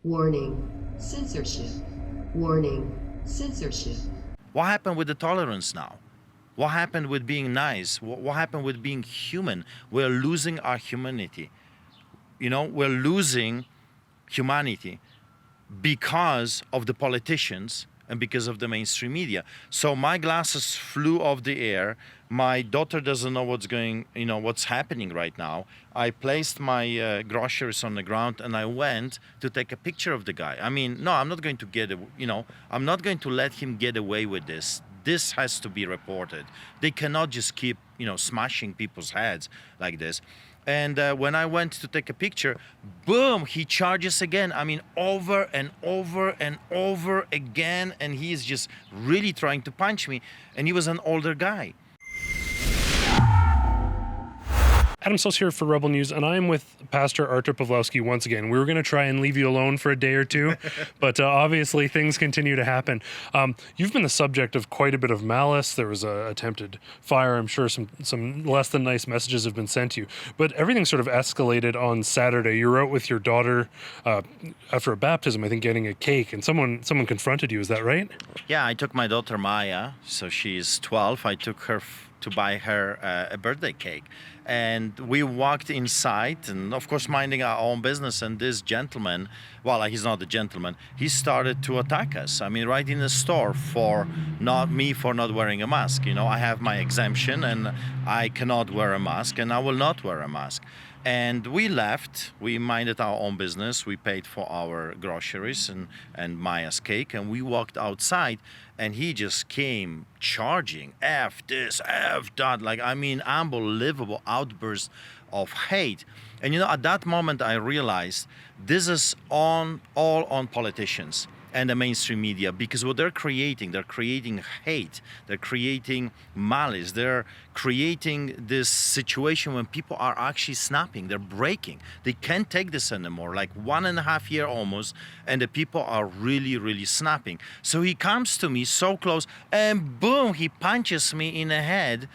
Warning, censorship. Warning, censorship. What happened with the tolerance now? What happened with being nice? What happened with being human? We're losing our humanity. We're losing humanity because of the politicians and because of the mainstream media. So my glasses flew off the air. My daughter doesn't know what's happening right now. I placed my groceries on the ground and I went to take a picture of the guy. I mean, no, I'm not going to I'm not going to let him get away with this. This has to be reported. They cannot just keep, smashing people's heads like this. And when I went to take a picture, boom, he charges again. I mean, over and over and over again. And he's just really trying to punch me. And he was an older guy. Adam Soos here for Rebel News, and I'm with Pastor Artur Pawlowski once again. We were going to try and leave you alone for a day or two, but obviously things continue to happen. You've been the subject of quite a bit of malice. There was an attempted fire. I'm sure some less than nice messages have been sent to you, but everything sort of escalated on Saturday. You were out with your daughter after a baptism, I think, getting a cake, and someone confronted you. Is that right? Yeah, I took my daughter Maya, so she's 12. I took her to buy her a birthday cake. And we walked inside and, of course, minding our own business. And this gentleman, well, he's not a gentleman, he started to attack us. I mean, right in the store for not wearing a mask. I have my exemption and I cannot wear a mask and I will not wear a mask. And we left, we minded our own business, we paid for our groceries and Maya's cake, and we walked outside, and he just came charging, F this, F that, unbelievable outburst of hate. And at that moment I realized this is all on politicians and the mainstream media, because what they're creating hate, they're creating malice, they're creating this situation when people are actually snapping, they're breaking. They can't take this anymore, like 1.5 years almost, and the people are really, really snapping. So he comes to me so close, and boom, he punches me in the head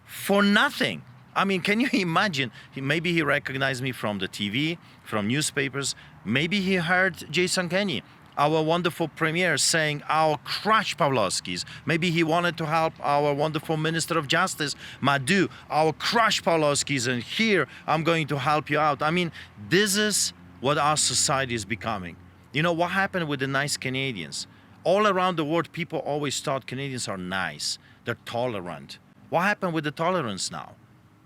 for nothing. I mean, can you imagine? Maybe he recognized me from the TV, from newspapers. Maybe he heard Jason Kenney, our wonderful premier, saying, "I'll crush Pawlowskis." Maybe he wanted to help our wonderful Minister of Justice, Madhu. "I'll crush Pawlowskis, and here I'm going to help you out." I mean, this is what our society is becoming. What happened with the nice Canadians? All around the world, people always thought Canadians are nice. They're tolerant. What happened with the tolerance now?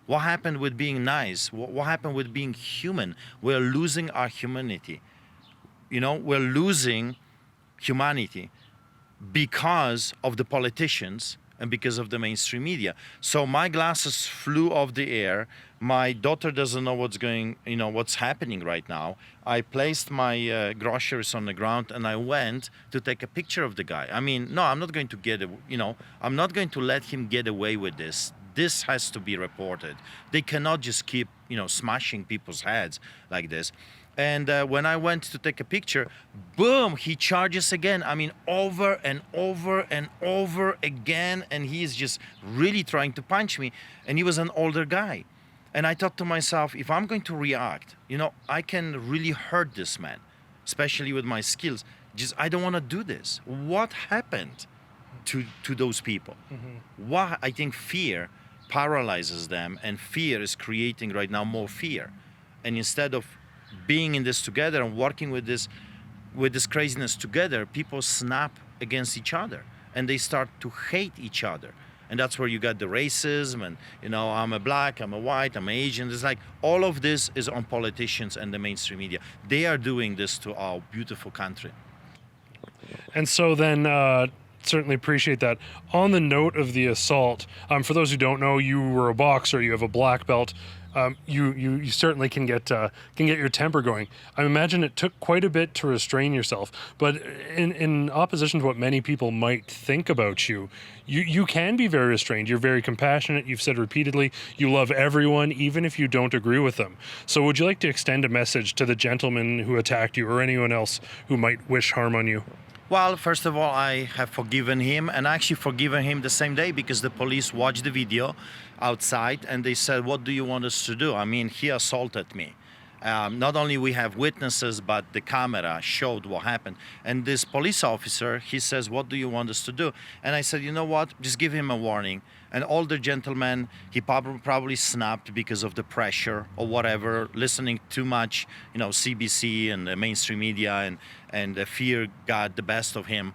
What happened with being nice? What happened with being human? We're losing our humanity. We're losing humanity because of the politicians and because of the mainstream media. So my glasses flew off the air. My daughter doesn't know what's happening right now. I placed my groceries on the ground and I went to take a picture of the guy. I mean, no, I'm not going to I'm not going to let him get away with this. This has to be reported. They cannot just keep, smashing people's heads like this. And when I went to take a picture, boom, he charges again. I mean, over and over and over again. And he's just really trying to punch me. And he was an older guy. And I thought to myself, if I'm going to react, I can really hurt this man, especially with my skills. I don't want to do this. What happened to those people? Mm-hmm. What, I think fear paralyzes them, and fear is creating right now more fear. And instead of being in this together and working with this craziness together, people snap against each other and they start to hate each other. And that's where you got the racism and, I'm a black, I'm a white, I'm Asian. It's like all of this is on politicians and the mainstream media. They are doing this to our beautiful country. And so then, certainly appreciate that. On the note of the assault, for those who don't know, you were a boxer, you have a black belt. You certainly can get your temper going. I imagine it took quite a bit to restrain yourself, but in opposition to what many people might think about you, you can be very restrained. You're very compassionate. You've said repeatedly you love everyone, even if you don't agree with them. So would you like to extend a message to the gentleman who attacked you or anyone else who might wish harm on you? Well, first of all, I have forgiven him, and I actually forgiven him the same day because the police watched the video outside and they said, "What do you want us to do?" I mean, he assaulted me. Not only we have witnesses, but the camera showed what happened. And this police officer, he says, "What do you want us to do?" And I said, "You know what? Just give him a warning." An older gentleman, he probably snapped because of the pressure or whatever, listening too much, CBC and the mainstream media, and the fear got the best of him.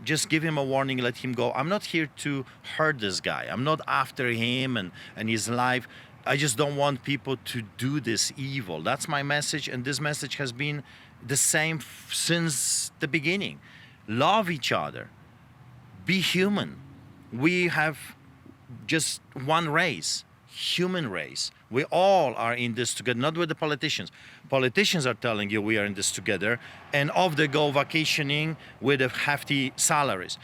Just give him a warning, let him go. I'm not here to hurt this guy. I'm not after him and his life. I just don't want people to do this evil. That's my message, and this message has been the same since the beginning. Love each other. Be human. We have just one race, human race. We all are in this together, not with the politicians. Politicians are telling you we are in this together, and off they go vacationing with hefty salaries.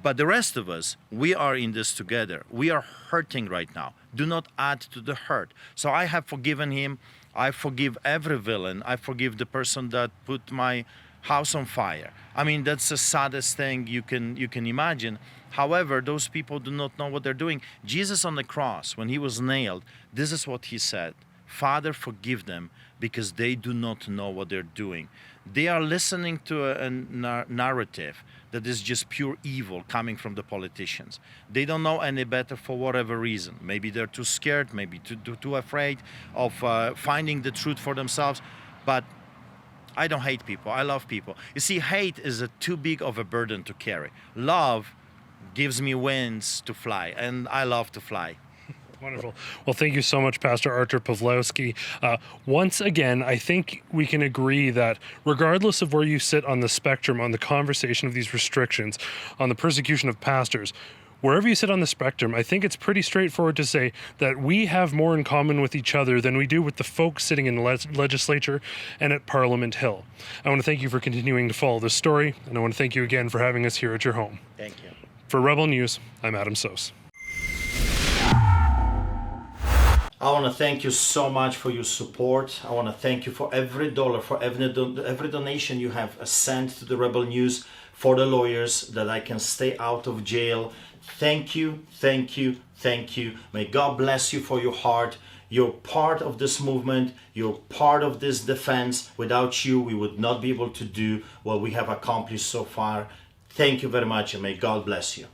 But the rest of us, we are in this together. We are hurting right now. Do not add to the hurt. So I have forgiven him. I forgive every villain. I forgive the person that put my house on fire. I mean, that's the saddest thing you can imagine. However, those people do not know what they're doing. Jesus on the cross, when he was nailed, this is what he said: "Father, forgive them, because they do not know what they're doing." They are listening to a narrative that is just pure evil coming from the politicians. They don't know any better for whatever reason. Maybe they're too scared, maybe too afraid of finding the truth for themselves. But I don't hate people. I love people. You see, hate is too big of a burden to carry. Love gives me wings to fly, and I love to fly. Wonderful. Well, thank you so much, Pastor Artur Pawlowski. Once again, I think we can agree that regardless of where you sit on the spectrum, on the conversation of these restrictions, on the persecution of pastors, wherever you sit on the spectrum, I think it's pretty straightforward to say that we have more in common with each other than we do with the folks sitting in the legislature and at Parliament Hill. I want to thank you for continuing to follow this story, and I want to thank you again for having us here at your home. Thank you. For Rebel News, I'm Adam Soos. I want to thank you so much for your support. I want to thank you for every dollar, for every donation you have sent to the Rebel News, for the lawyers, that I can stay out of jail. Thank you, thank you, thank you. May God bless you for your heart. You're part of this movement. You're part of this defense. Without you, we would not be able to do what we have accomplished so far. Thank you very much, and may God bless you.